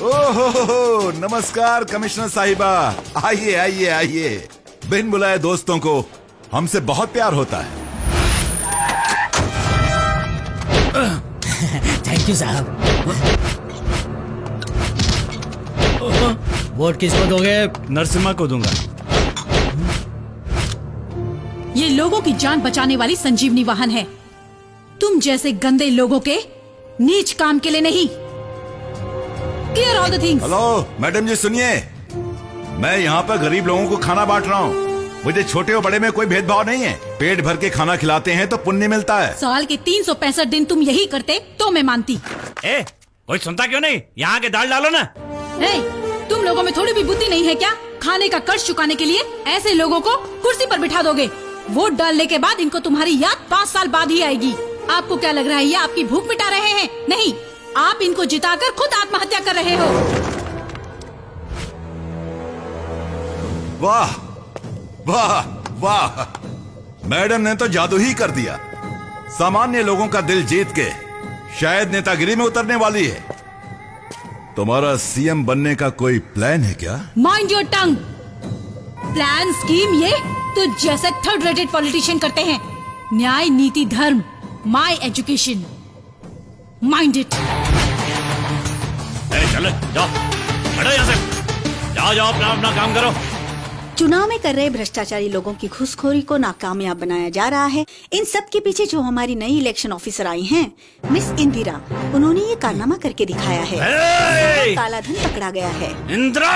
ओहो, नमस्कार कमिश्नर साहिबा। आइए आइए आइए। बिन बुलाए दोस्तों को हमसे बहुत प्यार होता है। थैंक यू साहब। वोट किसको दोगे? नरसिम्हा को दूंगा। ये लोगों की जान बचाने वाली संजीवनी वाहन है, तुम जैसे गंदे लोगों के नीच काम के लिए नहीं। Clear all the things. Hello madam ji, सुनिए, मैं यहाँ पर गरीब लोगों को खाना बांट रहा हूँ। मुझे छोटे और बड़े में कोई भेदभाव नहीं है। पेट भर के खाना खिलाते हैं तो पुण्य मिलता है। साल के 365 दिन तुम यही करते तो मैं मानती। कोई सुनता क्यों नहीं? यहाँ के दाल डालो ना। तुम लोगों में थोड़ी भी बुद्धि नहीं है क्या? खाने का कर्ज चुकाने के लिए ऐसे लोगों को कुर्सी पर बिठा दोगे। वोट डालने के बाद इनको तुम्हारी याद 5 साल बाद ही आएगी। आपको क्या लग रहा है ये आपकी भूख मिटा रहे हैं? नहीं, आप इनको जिताकर खुद आत्महत्या कर रहे हो। वाह वाह वाह, मैडम ने तो जादू ही कर दिया। सामान्य लोगों का दिल जीत के शायद नेतागिरी में उतरने वाली है। तुम्हारा सीएम बनने का कोई प्लान है क्या? Mind your tongue. Plan scheme ये तो जैसे थर्ड रेटेड पॉलिटिशियन करते हैं। न्याय नीति धर्म, माई एजुकेशन, माइंड इट। चलो जाओ, हटो यहाँ से। जाओ जाओ, अपना अपना काम करो। चुनाव में कर रहे भ्रष्टाचारी लोगों की घूसखोरी को नाकामयाब बनाया जा रहा है। इन सब के पीछे जो हमारी नई इलेक्शन ऑफिसर आई हैं, मिस इंदिरा, उन्होंने ये कारनामा करके दिखाया है। काला धन पकड़ा गया है। इंदिरा,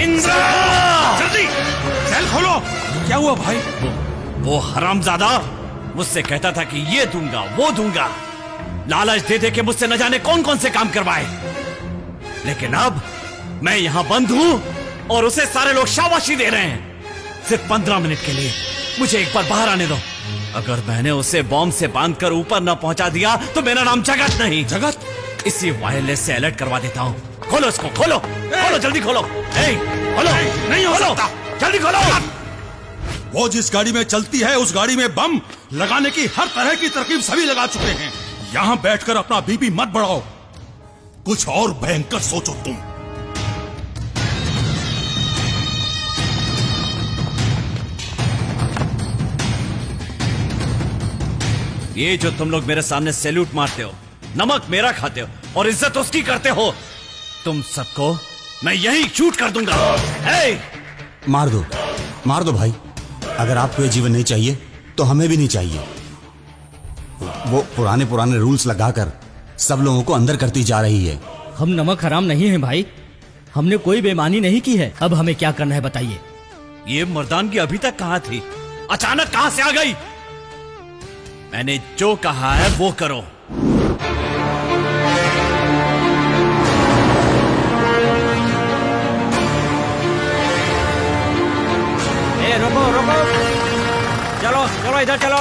इंदिरा, जल्दी सेल खोलो। क्या हुआ भाई? वो हरामजादा मुझसे कहता था कि ये दूंगा वो दूंगा, लालच दे दे के मुझसे न जाने कौन कौन से काम करवाए। लेकिन अब मैं यहाँ बंद हूँ और उसे सारे लोग शाबाशी दे रहे हैं। सिर्फ 15 मिनट के लिए मुझे एक बार बाहर आने दो। अगर मैंने उसे बॉम्ब से बांधकर ऊपर न पहुंचा दिया तो मेरा नाम जगत नहीं। जगत? इसी वायरलेस से अलर्ट करवा देता हूँ। खोलो इसको, खोलो खोलो, जल्दी खोलो। खोलो, नहीं हो सकता, जल्दी खोलो। वो जिस गाड़ी में चलती है उस गाड़ी में बम लगाने की हर तरह की तरकीब सभी लगा चुके हैं। यहाँ बैठकर अपना बीपी मत बढ़ाओ, कुछ और भयंकर सोचो तुम। ये जो तुम लोग मेरे सामने सैल्यूट मारते हो, नमक मेरा खाते हो और इज्जत उसकी करते हो, तुम सबको मैं यही शूट कर दूंगा। मार दो भाई। अगर आपको ये जीवन नहीं चाहिए तो हमें भी नहीं चाहिए। वो पुराने रूल्स लगाकर सब लोगों को अंदर करती जा रही है। हम नमक हराम नहीं है भाई, हमने कोई बेईमानी नहीं की है। अब हमें क्या करना है बताइए। ये मर्दानगी अभी तक कहाँ थी, अचानक कहाँ से आ गई? मैंने जो कहा है वो करो। रोको रोको, चलो चलो इधर चलो।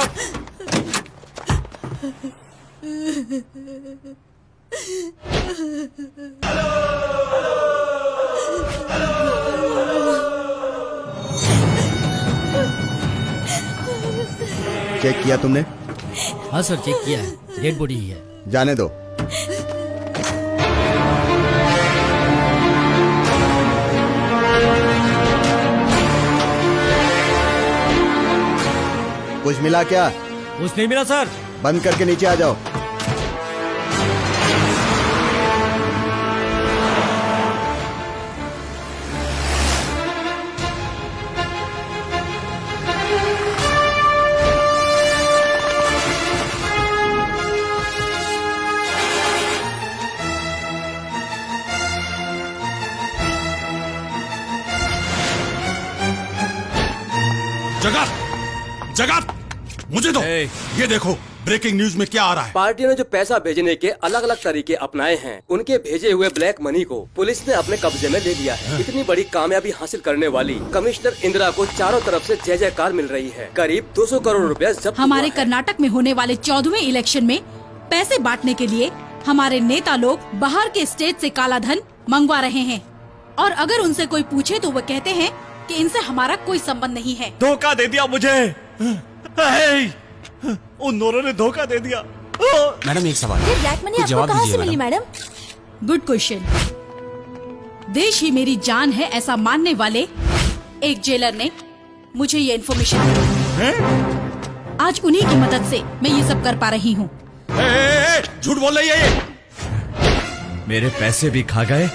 चेक किया तुमने? हाँ सर, चेक किया है, डेड बॉडी ही है। जाने दो। कुछ मिला क्या? कुछ नहीं मिला सर। बंद करके नीचे आ जाओ। जगत, मुझे दो। ये देखो ब्रेकिंग न्यूज में क्या आ रहा है। पार्टियों ने जो पैसा भेजने के अलग अलग तरीके अपनाए हैं, उनके भेजे हुए ब्लैक मनी को पुलिस ने अपने कब्जे में ले लिया है। इतनी बड़ी कामयाबी हासिल करने वाली कमिश्नर इंदिरा को चारों तरफ से जय जयकार मिल रही है। करीब 200 करोड़ रुपया जब्त। हमारे कर्नाटक में होने वाले 14वें इलेक्शन में पैसे बांटने के लिए हमारे नेता लोग बाहर के स्टेट से काला धन मंगवा रहे हैं, और अगर उनसे कोई पूछे तो वो कहते हैं कि इनसे हमारा कोई संबंध नहीं है। धोखा दे दिया मुझे, उन दोनों ने धोखा दे दिया। मैडम एक सवाल, ये ब्लैक मनी आपको कहाँ से मिली मैडम? Good question. देश ही मेरी जान है ऐसा मानने वाले एक जेलर ने मुझे ये इन्फॉर्मेशन दी। आज उन्हीं की मदद से मैं ये सब कर पा रही हूँ। झूठ बोल रही है ये। मेरे पैसे भी खा गए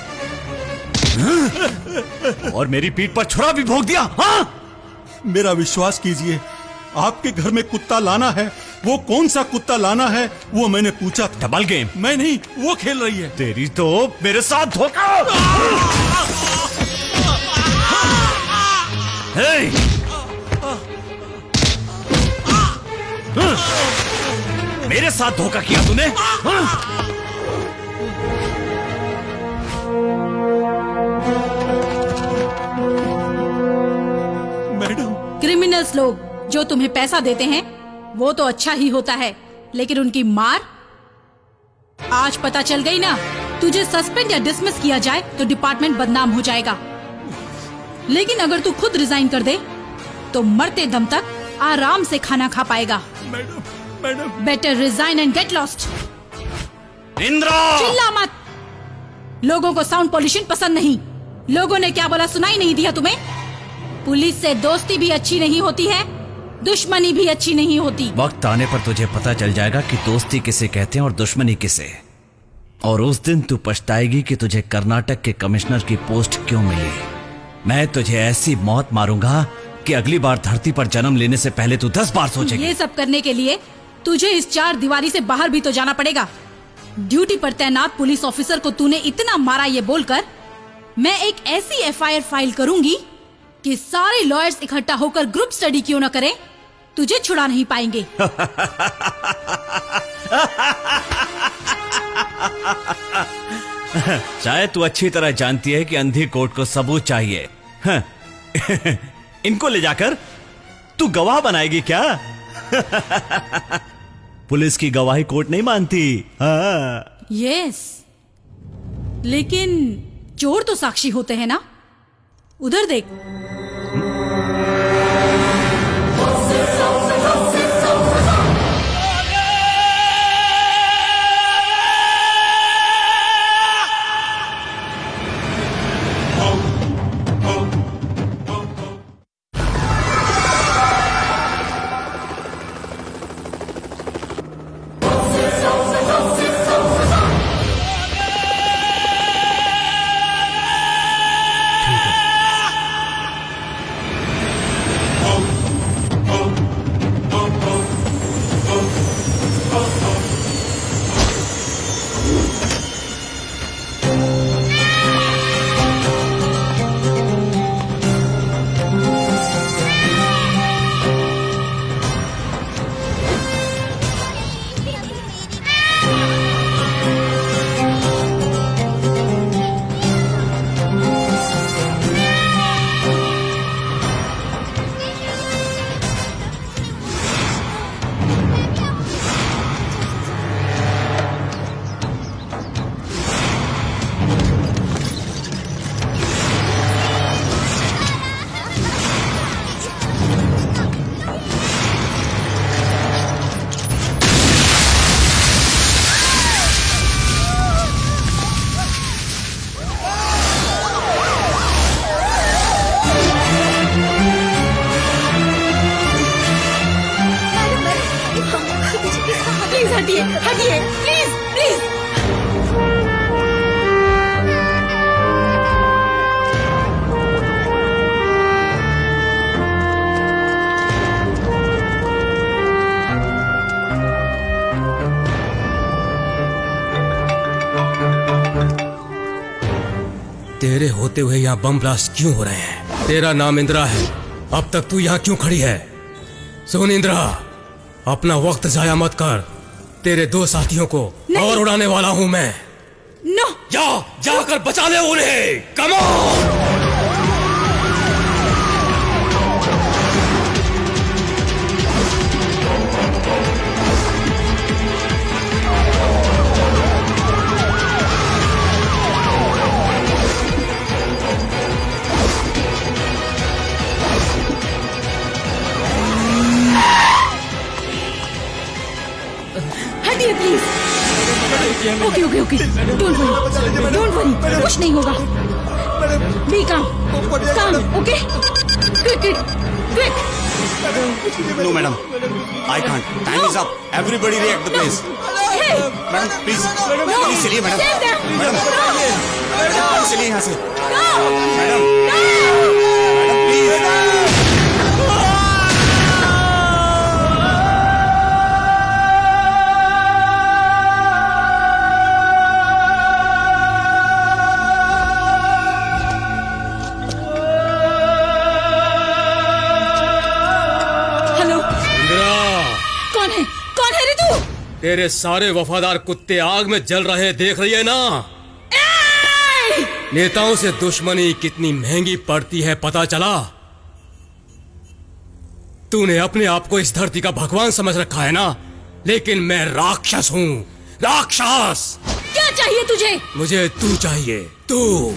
और मेरी पीठ पर छुरा भी भोंक दिया। हाँ? मेरा विश्वास कीजिए, आपके घर में कुत्ता लाना है, वो कौन सा कुत्ता लाना है वो मैंने पूछा था। Double game. मैं नहीं, वो खेल रही है। तेरी तो मेरे साथ धोखा। मेरे साथ धोखा किया तूने। मैडम, क्रिमिनल्स लोग जो तुम्हें पैसा देते हैं वो तो अच्छा ही होता है, लेकिन उनकी मार आज पता चल गई ना। तुझे सस्पेंड या डिसमिस किया जाए तो डिपार्टमेंट बदनाम हो जाएगा, लेकिन अगर तू खुद रिजाइन कर दे तो मरते दम तक आराम से खाना खा पाएगा। Madam, better resign and get lost. Indira, चिल्ला मत। लोगों को साउंड पॉल्यूशन पसंद नहीं। लोगों ने क्या बोला सुनाई नहीं दिया तुम्हें? पुलिस से दोस्ती भी अच्छी नहीं होती है, दुश्मनी भी अच्छी नहीं होती। वक्त आने पर तुझे पता चल जाएगा कि दोस्ती किसे कहते हैं और दुश्मनी किसे। और उस दिन तू पछताएगी कि तुझे कर्नाटक के कमिश्नर की पोस्ट क्यों मिली। मैं तुझे ऐसी मौत मारूंगा कि अगली बार धरती पर जन्म लेने से पहले तू 10 बार सोचेगी। ये सब करने के लिए तुझे इस 4 दीवारी से बाहर भी तो जाना पड़ेगा। ड्यूटी पर तैनात पुलिस ऑफिसर को तूने इतना मारा ये बोलकर मैं एक ऐसी एफआईआर फाइल करूंगी कि सारे लॉयर्स इकट्ठा होकर ग्रुप स्टडी क्यों न करें, तुझे छुड़ा नहीं पाएंगे। शायद तू अच्छी तरह जानती है कि अंधी कोर्ट को सबूत चाहिए। हाँ। इनको ले जाकर तू गवाह बनाएगी क्या? पुलिस की गवाही कोर्ट नहीं मानती। हाँ। यस, लेकिन चोर तो साक्षी होते हैं ना। उधर देख। प्लीज हटिए, हटिए, प्लीज प्लीज। तेरे होते हुए यहाँ बम ब्लास्ट क्यों हो रहे हैं? तेरा नाम इंदिरा है, अब तक तू यहाँ क्यों खड़ी है? सुन इंदिरा, अपना वक्त जाया मत कर। तेरे 2 साथियों को और उड़ाने वाला हूँ मैं। नो, जाकर बचा ले उन्हें। Come on. हटिए please. Okay okay okay, don't worry, कुछ नहीं होगा। Be calm, okay, quick. No madam, I can't, time is up, everybody react the place. Madam please, please चलिए मैडम, मैडम चलिए यहाँ से, मैडम, मैडम प्लीज। कौन है रे तू? तेरे सारे वफादार कुत्ते आग में जल रहे देख रही है ना? नेताओं से दुश्मनी कितनी महंगी पड़ती है पता चला? तूने अपने आप को इस धरती का भगवान समझ रखा है ना, लेकिन मैं राक्षस हूँ, राक्षस। क्या चाहिए तुझे? मुझे तू चाहिए, तू।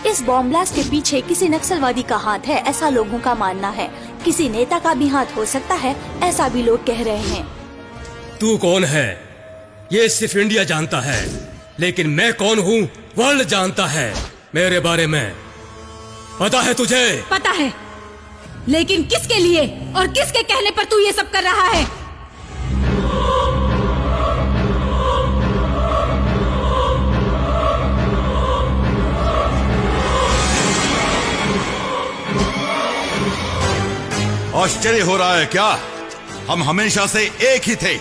इस बॉम्ब ब्लास्ट के पीछे किसी नक्सलवादी का हाथ है, ऐसा लोगों का मानना है। किसी नेता का भी हाथ हो सकता है, ऐसा भी लोग कह रहे हैं। तू कौन है ये सिर्फ इंडिया जानता है, लेकिन मैं कौन हूँ वर्ल्ड जानता है। मेरे बारे में पता है तुझे? पता है, लेकिन किसके लिए और किसके कहने पर तू ये सब कर रहा है? आश्चर्य हो रहा है क्या? हम हमेशा से एक ही थे,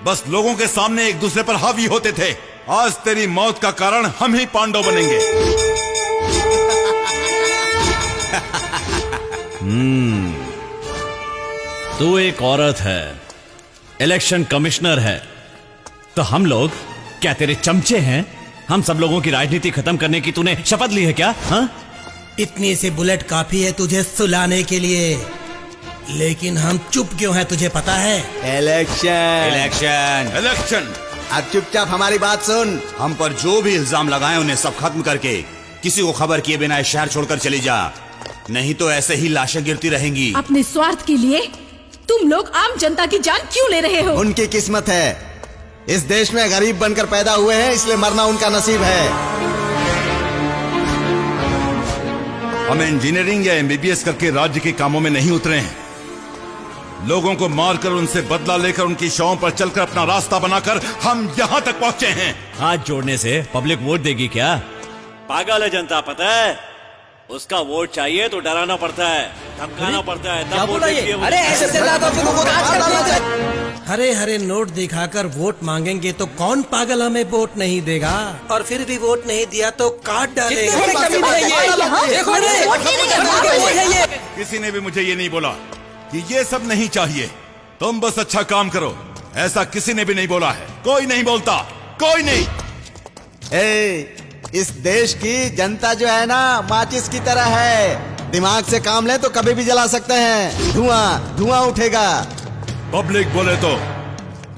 बस लोगों के सामने एक दूसरे पर हावी होते थे। आज तेरी मौत का कारण हम ही पांडव बनेंगे। तू एक औरत है, इलेक्शन कमिश्नर है, तो हम लोग क्या तेरे चमचे हैं? हम सब लोगों की राजनीति खत्म करने की तूने शपथ ली है क्या? हाँ? इतनी सी बुलेट काफी है तुझे सुलाने के लिए, लेकिन हम चुप क्यों हैं तुझे पता है? Election election election. अब चुपचाप हमारी बात सुन। हम पर जो भी इल्जाम लगाए उन्हें सब खत्म करके किसी को खबर किए बिना इस शहर छोड़कर चली जा, नहीं तो ऐसे ही लाशें गिरती रहेंगी। अपने स्वार्थ के लिए तुम लोग आम जनता की जान क्यों ले रहे हो? उनकी किस्मत है, इस देश में गरीब बनकर पैदा हुए हैं, इसलिए मरना उनका नसीब है। हम इंजीनियरिंग या एमबीबीएस करके राज्य के कामों में नहीं उतरे हैं। लोगों को मारकर उनसे बदला लेकर उनकी शवों पर चलकर अपना रास्ता बनाकर हम यहाँ तक पहुँचे हैं। हाथ जोड़ने से पब्लिक वोट देगी क्या? पागल है जनता, पता है? उसका वोट चाहिए तो डराना पड़ता है, धमकाना पड़ता है, तब वोट देती है वो। अरे ऐसे हरे हरे नोट दिखाकर वोट मांगेंगे तो कौन पागल हमें वोट नहीं देगा? और फिर भी वोट नहीं दिया तो काट डालेगा। किसी ने भी मुझे ये नहीं बोला कि ये सब नहीं चाहिए, तुम बस अच्छा काम करो, ऐसा किसी ने भी नहीं बोला है। कोई नहीं बोलता, कोई नहीं। इस देश की जनता जो है ना, माचिस की तरह है। दिमाग से काम ले तो कभी भी जला सकते हैं, धुआं धुआं उठेगा। पब्लिक बोले तो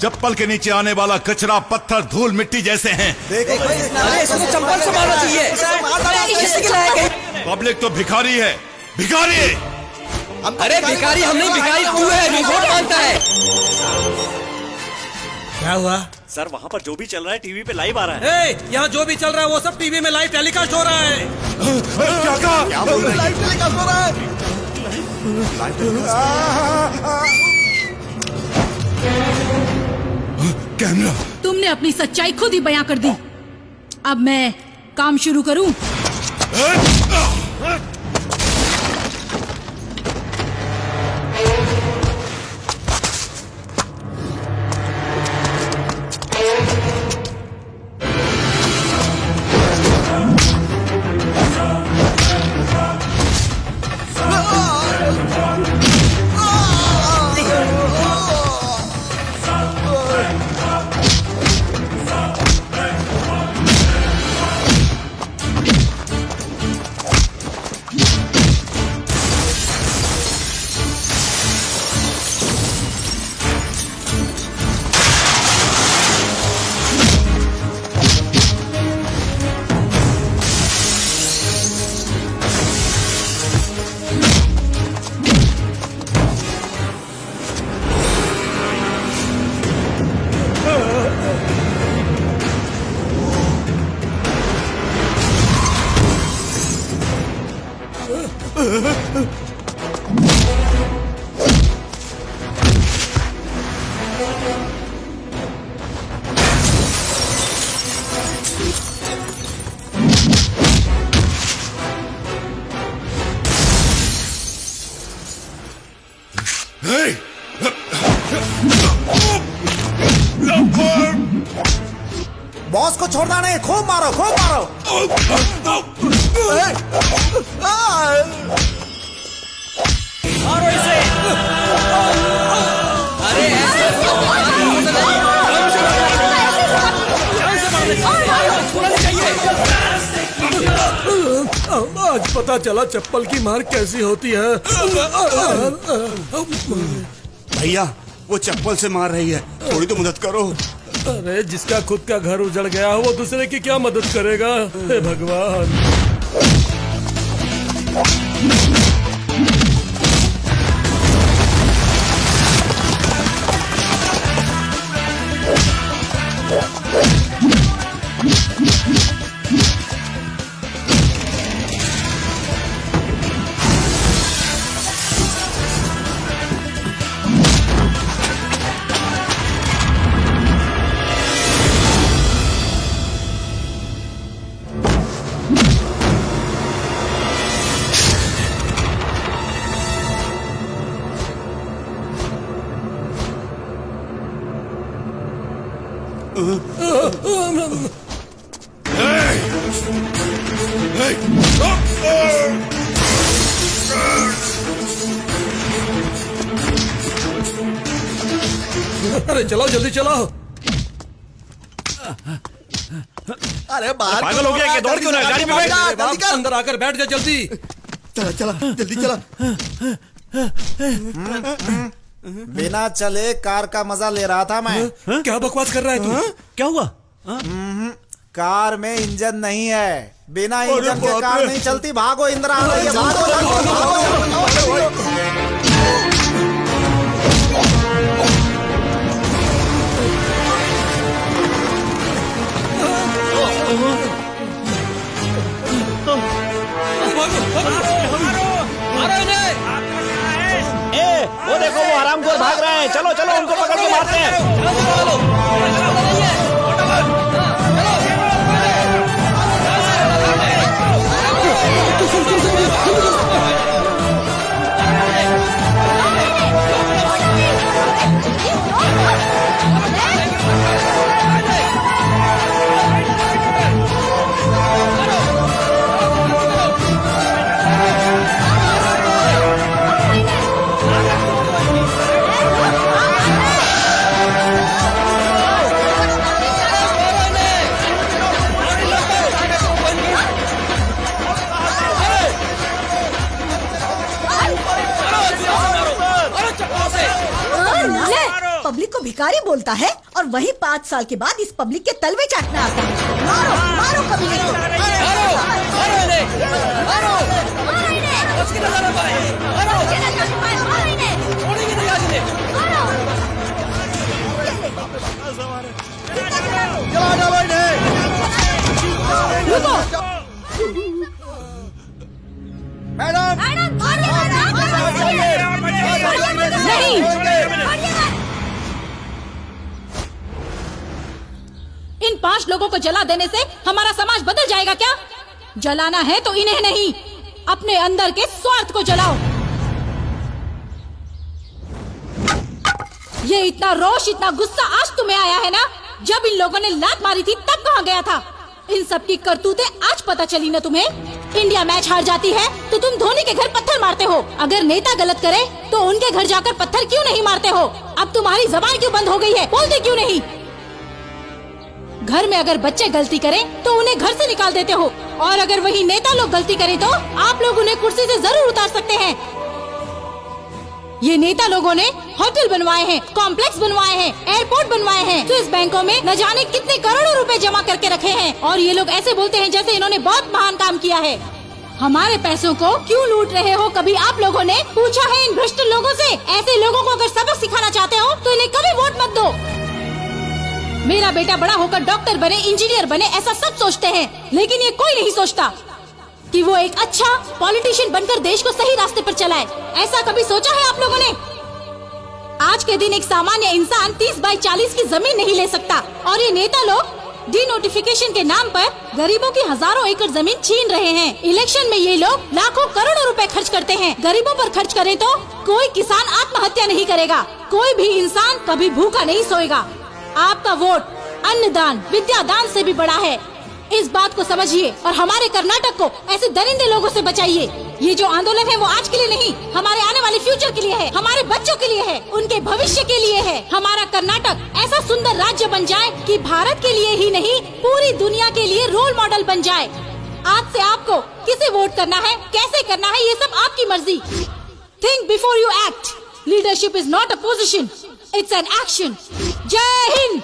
चप्पल के नीचे आने वाला कचरा, पत्थर, धूल, मिट्टी जैसे हैं। चप्पल से मारना चाहिए। पब्लिक तो भिखारी है, भिखारी। अरे भिखारी हम नहीं, भिखारी तू है जो वोट मांगता है। क्या हुआ सर? वहाँ पर जो भी चल रहा है टीवी पे लाइव आ रहा है। यहाँ जो भी चल रहा है वो सब टीवी में लाइव टेलीकास्ट हो रहा है। क्या कहा? लाइव टेलीकास्ट हो रहा है। कैमरा। तुमने अपनी सच्चाई खुद ही बयां कर दी। अब मैं काम शुरू करूं? बॉस को छोड़ना नहीं, खूब मारो खूब मारो। मारो इसे। अरे आज पता चला चप्पल की मार कैसी होती है। भैया वो चप्पल से मार रही है, थोड़ी तो मदद करो। अरे जिसका खुद का घर उजड़ गया वो दूसरे की क्या मदद करेगा। हे भगवान। अरे चलाओ जल्दी चलाओ। अरे बाहर पागल हो गया कि दौड़ क्यों रहा है? गाड़ी में बैठ। जल्दी कर। अंदर आकर बैठ जा जल्दी। चला चला जल्दी चला। बिना चले कार का मजा ले रहा था मैं। क्या बकवास कर रहा है तू? क्या हुआ? कार में इंजन नहीं है, बिना इंजन के कार नहीं चलती। भागो इंदिरा आ रही है, भागो। वो देखो वो हरामखोर भाग रहे हैं। चलो चलो उनको पकड़ के मारते हैं। पब्लिक को भिखारी बोलता है और वही 5 साल के बाद इस पब्लिक के तलवे चाटना आता है। मारो मारो कमीने को। मैडम नहीं, इन 5 लोगों को जला देने से हमारा समाज बदल जाएगा क्या? जलाना है तो इन्हें नहीं, अपने अंदर के स्वार्थ को जलाओ। ये इतना रोष, इतना गुस्सा आज तुम्हें आया है ना? जब इन लोगों ने लात मारी थी तब कहाँ गया था? इन सब की करतूतें आज पता चली ना तुम्हें? इंडिया मैच हार जाती है तो तुम धोनी के घर पत्थर मारते हो। अगर नेता गलत करे तो उनके घर जाकर पत्थर क्यों नहीं मारते हो? अब तुम्हारी जबान क्यों बंद हो गई है? बोलते क्यों नहीं? घर में अगर बच्चे गलती करें तो उन्हें घर से निकाल देते हो, और अगर वही नेता लोग गलती करें तो आप लोग उन्हें कुर्सी से जरूर उतार सकते हैं। ये नेता लोगों ने होटल बनवाए हैं, कॉम्प्लेक्स बनवाए हैं, एयरपोर्ट बनवाए हैं, स्विस बैंकों में न जाने कितने करोड़ों रुपए जमा करके रखे हैं, और ये लोग ऐसे बोलते हैं जैसे इन्होंने बहुत महान काम किया है। हमारे पैसों को क्यों लूट रहे हो? कभी आप लोगों ने पूछा है इन भ्रष्ट लोगों से? ऐसे लोगों को अगर सबक सिखाना चाहते हो तो इन्हें कभी वोट मत दो। मेरा बेटा बड़ा होकर डॉक्टर बने, इंजीनियर बने, ऐसा सब सोचते हैं, लेकिन ये कोई नहीं सोचता कि वो एक अच्छा पॉलिटिशियन बनकर देश को सही रास्ते पर चलाए। ऐसा कभी सोचा है आप लोगों ने? आज के दिन एक सामान्य इंसान 30 बाई 40 की जमीन नहीं ले सकता, और ये नेता लोग डिनोटिफिकेशन के नाम पर गरीबों की हजारों एकड़ जमीन छीन रहे हैं। इलेक्शन में ये लोग लाखों करोड़ों रुपए खर्च करते हैं। गरीबों पर खर्च करें तो कोई किसान आत्महत्या नहीं करेगा, कोई भी इंसान कभी भूखा नहीं सोएगा। आपका वोट अन्नदान विद्यादान से भी बड़ा है। इस बात को समझिए और हमारे कर्नाटक को ऐसे दरिंदे लोगों से बचाइए। ये जो आंदोलन है वो आज के लिए नहीं, हमारे आने वाले फ्यूचर के लिए है, हमारे बच्चों के लिए है, उनके भविष्य के लिए है। हमारा कर्नाटक ऐसा सुंदर राज्य बन जाए कि भारत के लिए ही नहीं पूरी दुनिया के लिए रोल मॉडल बन जाए। आज से आपको किसे वोट करना है, कैसे करना है, ये सब आपकी मर्जी। Think before you act. Leadership is not a position, it's an action. जय हिंद।